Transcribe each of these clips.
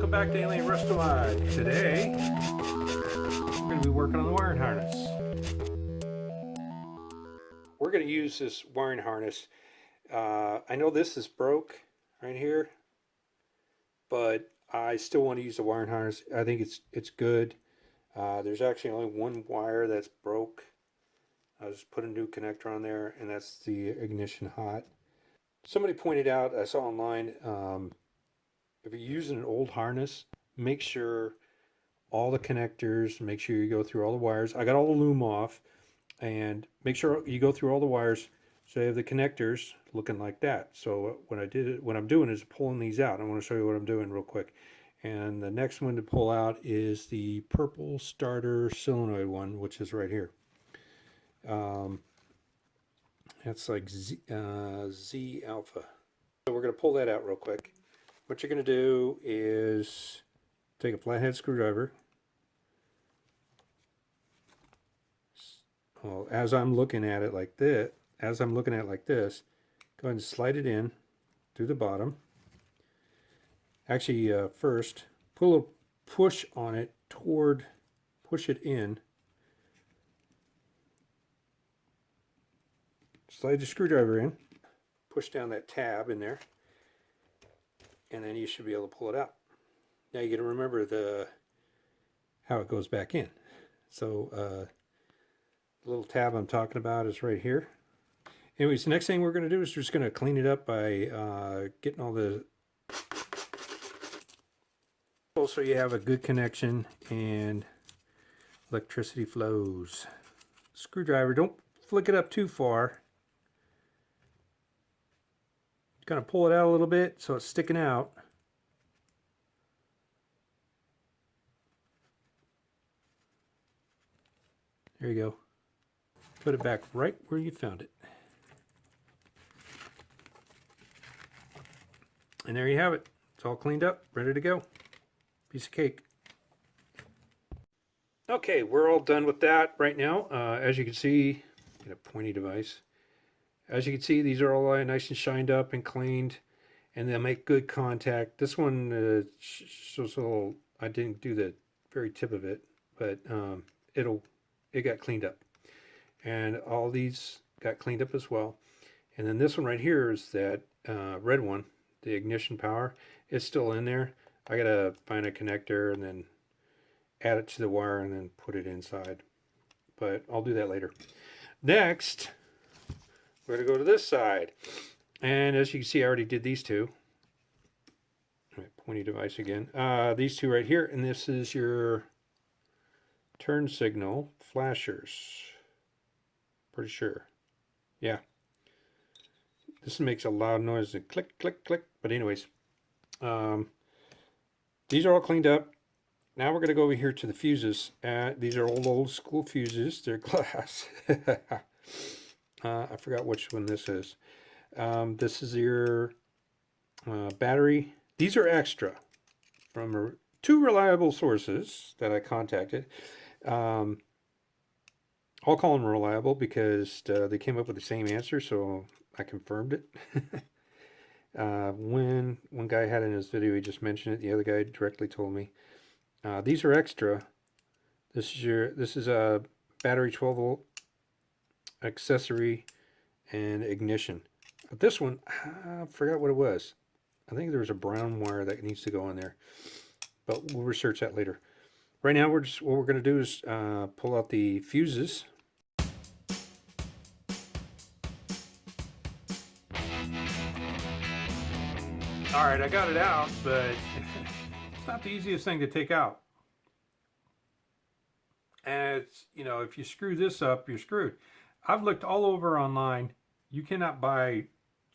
welcome back to Alien RestoMod. Today, we're going to be working on the wiring harness. We're going to use this wiring harness. I know this is broke right here, but I still want to use the wiring harness. I think it's good. There's actually only one wire that's broke. I'll just put a new connector on there, and that's the ignition hot. Somebody pointed out, I saw online, if you're using an old harness, make sure all the connectors, make sure you go through all the wires. I got all the loom off, and make sure you go through all the wires so you have the connectors looking like that. So what I'm doing is pulling these out. I want to show you what I'm doing real quick. And the next one to pull out is the purple starter solenoid one, which is right here. That's like Z alpha. So we're going to pull that out real quick. What you're going to do is take a flathead screwdriver. Well, as I'm looking at it like this, go ahead and slide it in through the bottom. Actually, first, put a little push on it push it in. Slide the screwdriver in, push down that tab in there, and then you should be able to pull it out. Now you got to remember how it goes back in. So the little tab I'm talking about is right here. Anyways, the next thing we're going to do is just going to clean it up by getting all the... Also, you have a good connection and electricity flows. Screwdriver, don't flick it up too far. Kind of pull it out a little bit so it's sticking out. There you go. Put it back right where you found it. And there you have it. It's all cleaned up, ready to go. Piece of cake. Okay, we're all done with that right now. As you can see, get a pointy device. As you can see, these are all nice and shined up and cleaned, and they'll make good contact. This one shows a little, I didn't do the very tip of it, but it got cleaned up. And all these got cleaned up as well. And then this one right here is that red one, the ignition power. It's still in there. I gotta find a connector and then add it to the wire and then put it inside. But I'll do that later. Next, we're going to go to this side. And as you can see, I already did these two. Pointy device again. These two right here. And this is your turn signal flashers. Pretty sure. Yeah. This makes a loud noise. And click, click, click. But anyways. These are all cleaned up. Now we're going to go over here to the fuses. These are old school fuses. They're glass. I forgot which one this is. This is your battery. These are extra from two reliable sources that I contacted. I'll call them reliable because they came up with the same answer, so I confirmed it. When one guy had in his video, he just mentioned it. The other guy directly told me. These are extra. This is a battery 12-volt accessory and ignition. But this one, I forgot what it was. I think there was a brown wire that needs to go in there, but we'll research that later. Right now, what we're going to do is pull out the fuses. All right, I got it out, but it's not the easiest thing to take out. And it's, you know, if you screw this up, you're screwed. I've looked all over online. You cannot buy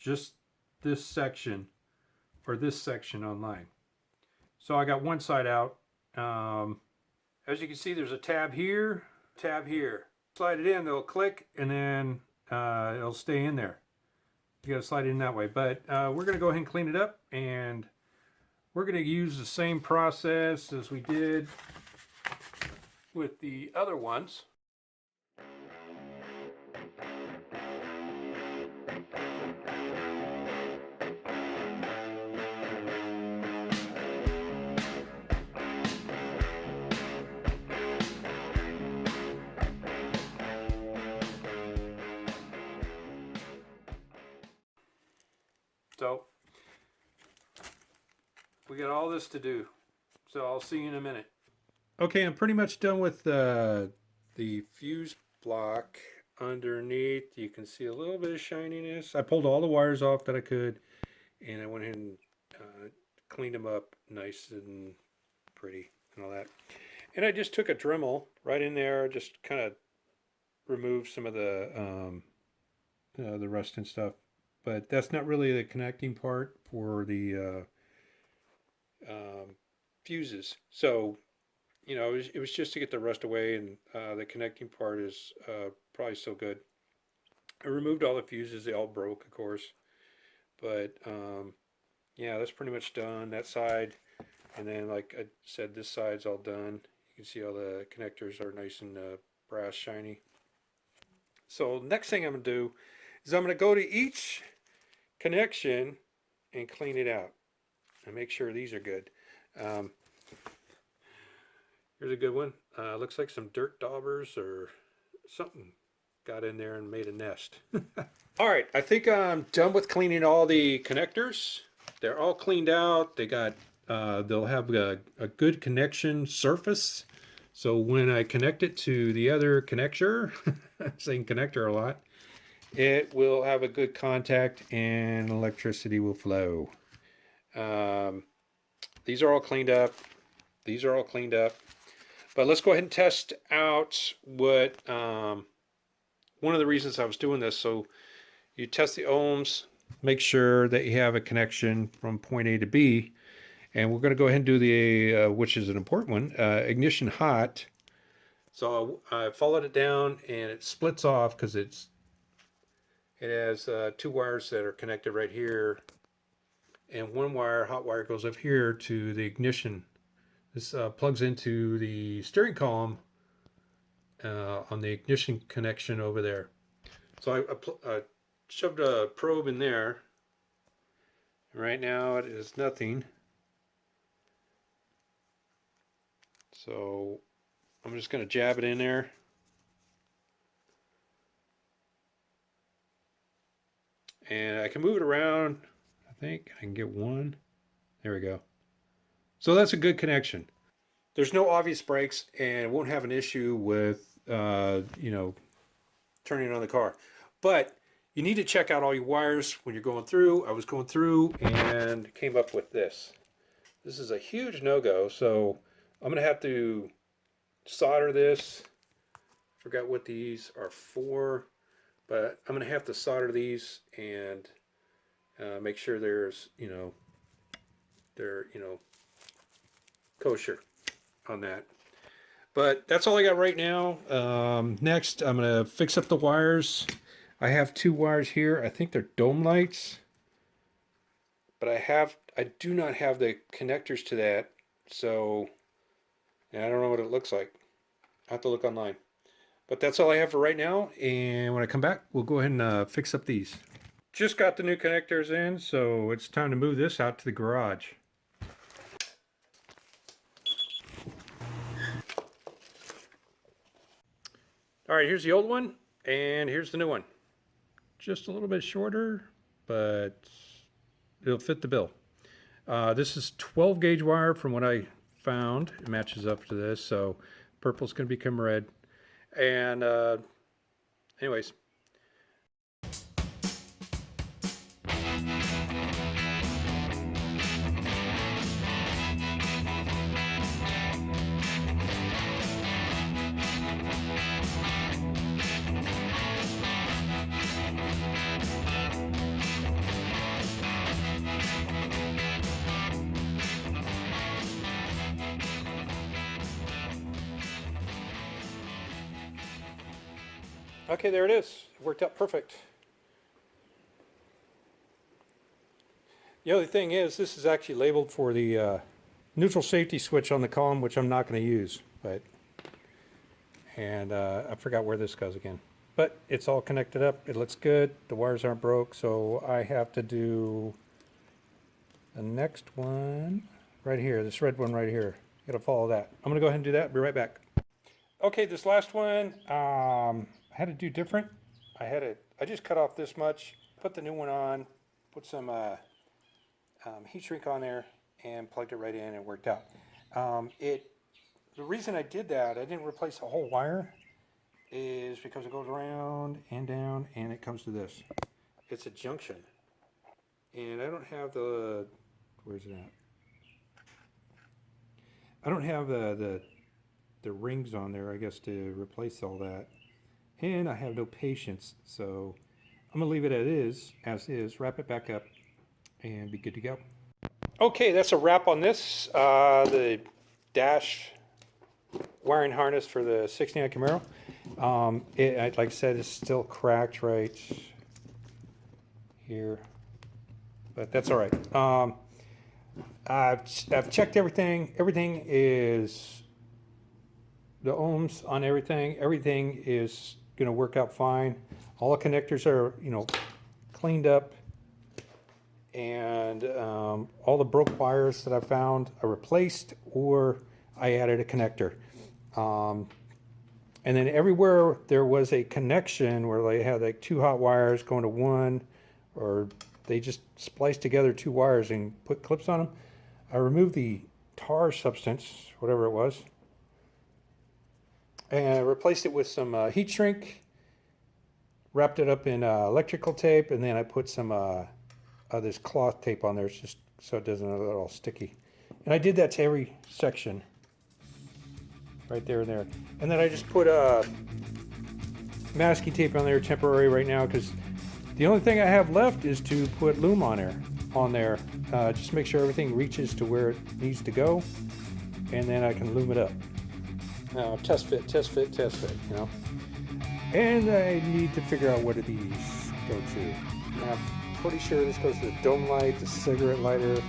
just this section or this section online. So I got one side out. As you can see, there's a tab here, tab here. Slide it in, they'll click, and then it'll stay in there. You gotta slide it in that way. But we're gonna go ahead and clean it up, and we're gonna use the same process as we did with the other ones. So we got all this to do. So I'll see you in a minute. Okay, I'm pretty much done with the fuse block underneath. You can see a little bit of shininess. I pulled all the wires off that I could, and I went ahead and cleaned them up nice and pretty and all that. And I just took a Dremel right in there, just kind of removed some of the rust and stuff. But that's not really the connecting part for the fuses. So, you know, it was just to get the rust away, and the connecting part is probably still good. I removed all the fuses. They all broke, of course. But, yeah, that's pretty much done. That side. And then, like I said, this side's all done. You can see all the connectors are nice and brass shiny. So next thing I'm going to do is I'm going to go to each connection and clean it out and make sure these are good. Here's a good one. Looks like some dirt daubers or something got in there and made a nest. All right, I think I'm done with cleaning all the connectors. They're all cleaned out. They got they'll have a good connection surface. So when I connect it to the other connector, I'm saying connector a lot, it will have a good contact and electricity will flow. These are all cleaned up. These are all cleaned up. But let's go ahead and test out what, one of the reasons I was doing this. So you test the ohms, make sure that you have a connection from point A to B. And we're going to go ahead and do the, which is an important one, ignition hot. So I followed it down and it splits off because it has two wires that are connected right here. And one wire, hot wire, goes up here to the ignition. This plugs into the steering column on the ignition connection over there. So I shoved a probe in there. Right now it is nothing. So I'm just going to jab it in there. And I can move it around. I think I can get one. There we go. So that's a good connection. There's no obvious breaks and it won't have an issue with, you know, turning on the car. But you need to check out all your wires when you're going through. I was going through and came up with this. This is a huge no-go. So I'm going to have to solder this. Forgot what these are for, but I'm going to have to solder these and make sure there's, you know, they're, you know, kosher on that. But that's all I got right now. Next, I'm going to fix up the wires. I have two wires here. I think they're dome lights, but I do not have the connectors to that. So I don't know what it looks like. I have to look online. But that's all I have for right now. And when I come back, we'll go ahead and fix up these. Just got the new connectors in, so it's time to move this out to the garage. All right, here's the old one, and here's the new one. Just a little bit shorter, but it'll fit the bill. This is 12 gauge wire from what I found. It matches up to this, so purple's going to become red. And anyways. Okay, there it is. It worked out perfect. The other thing is, this is actually labeled for the neutral safety switch on the column, which I'm not going to use. And I forgot where this goes again. But it's all connected up. It looks good. The wires aren't broke, so I have to do the next one right here. This red one right here. Got to follow that. I'm going to go ahead and do that. Be right back. Okay, this last one. I had to do different. I just cut off this much, put the new one on, put some heat shrink on there and plugged it right in and it worked out. The reason I did that, I didn't replace the whole wire, is because it goes around and down and it comes to this. It's a junction. And I don't have the, where's it at? I don't have the rings on there, I guess, to replace all that. And I have no patience, so I'm gonna leave it as is, wrap it back up, and be good to go. Okay, that's a wrap on this. The dash wiring harness for the 69 Camaro. Like I said, it's still cracked right here, but that's all right. I've checked everything. Everything is, the ohms on everything. Everything is going to work out fine. All the connectors are, cleaned up, and all the broke wires that I found are replaced, or I added a connector. And then everywhere there was a connection where they had like two hot wires going to one, or they just spliced together two wires and put clips on them, I removed the tar substance, whatever it was, and I replaced it with some heat shrink, wrapped it up in electrical tape, and then I put some this cloth tape on there just so it doesn't get all sticky. And I did that to every section, right there and there. And then I just put masking tape on there temporary right now, because the only thing I have left is to put loom on there. Just make sure everything reaches to where it needs to go, and then I can loom it up. Test fit, And I need to figure out what do these go to. And I'm pretty sure this goes to the dome light, the cigarette lighter,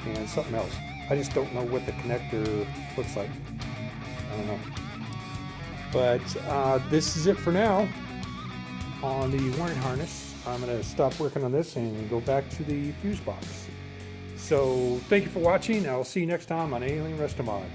and something else. I just don't know what the connector looks like. I don't know. But this is it for now on the wiring harness. I'm going to stop working on this and go back to the fuse box. So thank you for watching. I'll see you next time on Alien RestoMod.